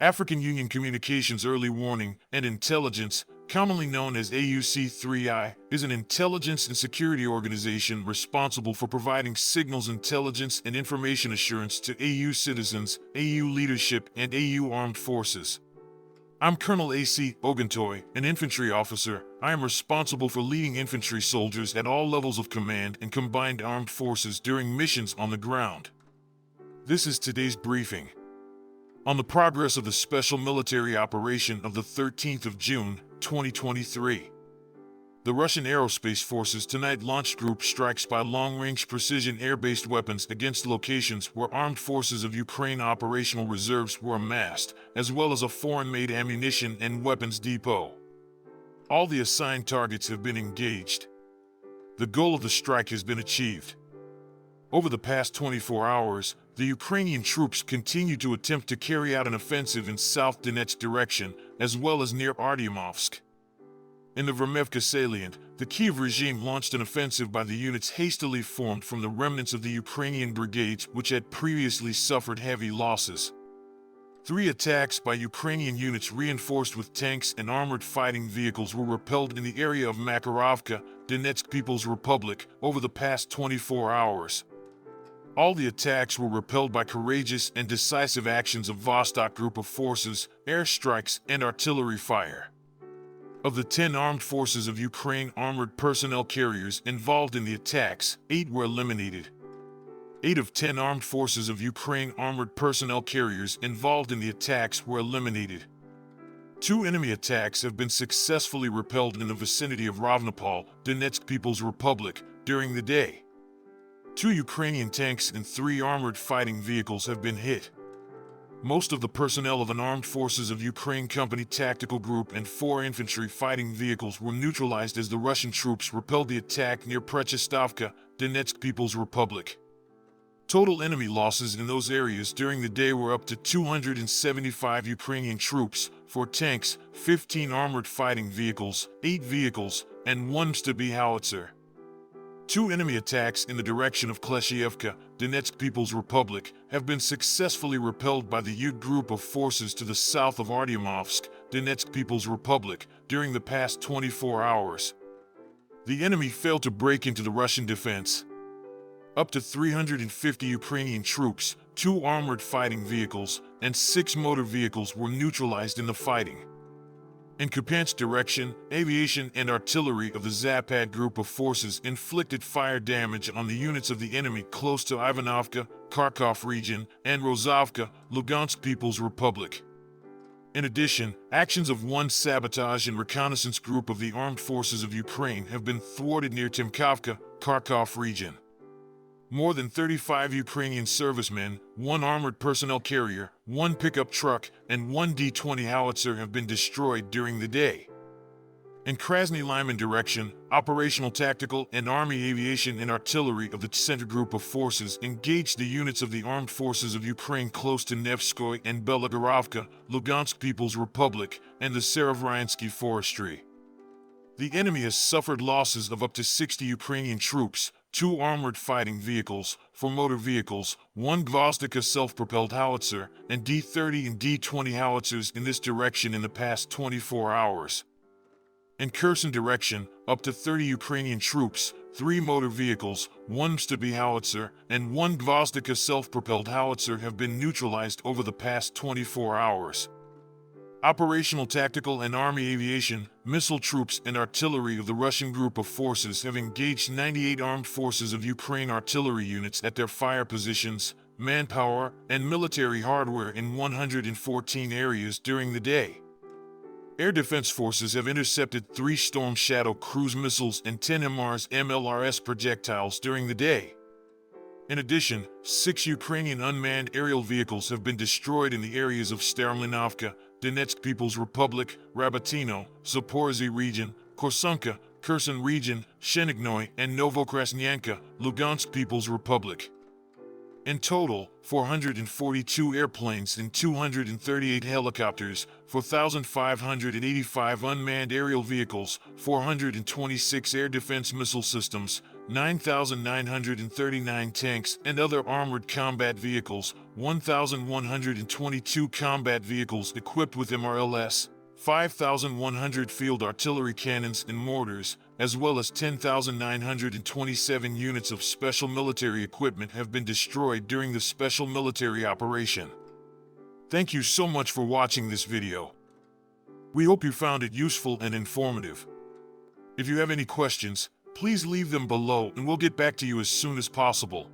African Union Communications Early Warning and Intelligence, commonly known as AUC3I, is an intelligence and security organization responsible for providing signals intelligence and information assurance to AU citizens, AU leadership, and AU armed forces. I'm Colonel A.C. Oguntoye, an infantry officer. I am responsible for leading infantry soldiers at all levels of command and combined armed forces during missions on the ground. This is today's briefing. On the progress of the special military operation of the 13th of June, 2023. The Russian Aerospace Forces tonight launched group strikes by long-range precision air-based weapons against locations where armed forces of Ukraine operational reserves were amassed, as well as a foreign-made ammunition and weapons depot. All the assigned targets have been engaged. The goal of the strike has been achieved. Over the past 24 hours, the Ukrainian troops continue to attempt to carry out an offensive in South Donetsk direction, as well as near Artyomovsk. In the Vermevka salient, the Kiev regime launched an offensive by the units hastily formed from the remnants of the Ukrainian brigades which had previously suffered heavy losses. 3 attacks by Ukrainian units reinforced with tanks and armored fighting vehicles were repelled in the area of Makarovka, Donetsk People's Republic, over the past 24 hours. All the attacks were repelled by courageous and decisive actions of Vostok Group of Forces, airstrikes, and artillery fire. Of the 10 armed forces of Ukraine armored personnel carriers involved in the attacks, 8 were eliminated. 8 of 10 armed forces of Ukraine armored personnel carriers involved in the attacks were eliminated. 2 enemy attacks have been successfully repelled in the vicinity of Rovnopol, Donetsk People's Republic, during the day. 2 Ukrainian tanks and 3 armored fighting vehicles have been hit. Most of the personnel of an armed forces of Ukraine company tactical group and 4 infantry fighting vehicles were neutralized as the Russian troops repelled the attack near Prechestovka, Donetsk People's Republic. Total enemy losses in those areas during the day were up to 275 Ukrainian troops, 4 tanks, 15 armored fighting vehicles, 8 vehicles, and 1 Stubby howitzer. 2 enemy attacks in the direction of Kleshchevka, Donetsk People's Republic, have been successfully repelled by the U group of forces to the south of Artyomovsk, Donetsk People's Republic, during the past 24 hours. The enemy failed to break into the Russian defense. Up to 350 Ukrainian troops, 2 armored fighting vehicles, and 6 motor vehicles were neutralized in the fighting. In Kupiansk direction, aviation and artillery of the Zapad group of forces inflicted fire damage on the units of the enemy close to Ivanovka, Kharkov region, and Rozovka, Lugansk People's Republic. In addition, actions of 1 sabotage and reconnaissance group of the armed forces of Ukraine have been thwarted near Timkovka, Kharkov region. More than 35 Ukrainian servicemen, 1 armored personnel carrier, 1 pickup truck, and 1 D-20 howitzer have been destroyed during the day. In Krasny Lyman direction, operational tactical and Army aviation and artillery of the center group of forces engaged the units of the armed forces of Ukraine close to Nevskoy and Belagorovka, Lugansk People's Republic, and the Serevryansky forestry. The enemy has suffered losses of up to 60 Ukrainian troops, 2 armored fighting vehicles, 4 motor vehicles, 1 Gvozdika self-propelled howitzer, and D-30 and D-20 howitzers in this direction in the past 24 hours. In Kherson direction, up to 30 Ukrainian troops, 3 motor vehicles, 1 Stubby howitzer, and 1 Gvozdika self-propelled howitzer have been neutralized over the past 24 hours. Operational tactical and Army aviation, missile troops and artillery of the Russian group of forces have engaged 98 armed forces of Ukraine artillery units at their fire positions, manpower, and military hardware in 114 areas during the day. Air Defense Forces have intercepted 3 Storm Shadow cruise missiles and 10 MLRS projectiles during the day. In addition, 6 Ukrainian unmanned aerial vehicles have been destroyed in the areas of Staromlinovka, Donetsk People's Republic, Rabatino, Zaporizhzhia region, Korsunka, Kherson region, Shenignoy, and Novokrasnyanka, Lugansk People's Republic. In total, 442 airplanes and 238 helicopters, 4,585 unmanned aerial vehicles, 426 air defense missile systems, 9,939 tanks and other armored combat vehicles, 1,122 combat vehicles equipped with MRLS, 5,100 field artillery cannons and mortars, as well as 10,927 units of special military equipment have been destroyed during the special military operation. Thank you so much for watching this video. We hope you found it useful and informative. If you have any questions, please leave them below and we'll get back to you as soon as possible.